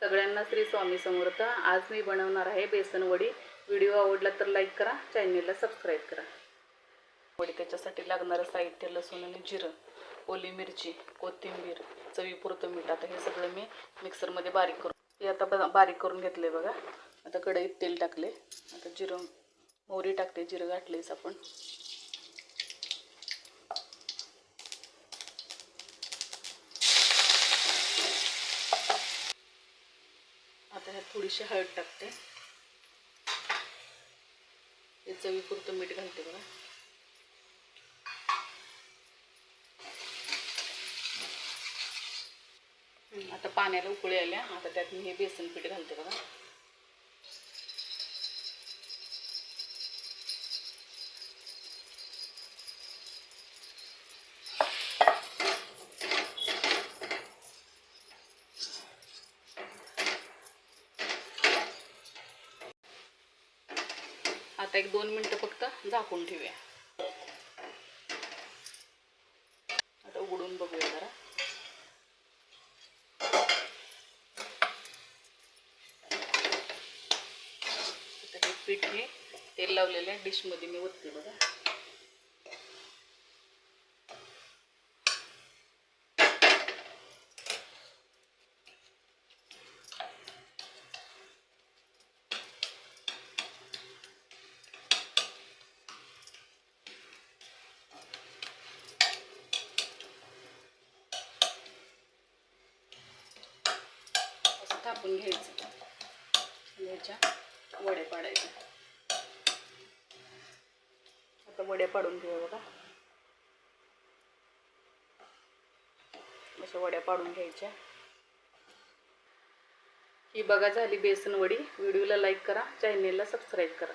सगळ्यांना श्री स्वामी समर्थ। आज मी बनवणार आहे बेसन वडी। व्हिडिओ आवडला तर लाईक करा, चॅनलला सबस्क्राईब करा। वडी त्याच्यासाठी लागणारं साहित्य: लसूण आणि जिरं, ओली मिरची, कोथिंबीर, चवीपुरतं मीठ। आता हे सगळं मी मिक्सरमध्ये बारीक करून हे आता बारीक करून घेतले बघा। आता कढईत तेल टाकले, आता जिरं मोहरी टाकते, जिरं घातलेच आपण। आता ह्यात थोडीशी हळद टाकते, हे चवीपुरतं मीठ घालते बघा। आता पाण्याला उकळी आल्या, आता त्यात मी हे बेसन पीठ घालते बघा। आता 1-2 मिनिटं फक्त झाकून ठेवूया। आता उघडून बघूया जरा। आता हे पीठ हे तेल लावलेल्या डिश मध्ये मी ओतते बघा। थापून घ्यायचं, याच्या वड्या पाडायच्या। आता वड्या पाडून घेऊया बघा। अशा वड्या पाडून घ्यायच्या। ही बघा झाली बेसन वडी। व्हिडिओला लाईक करा, चॅनलला सबस्क्राईब करा।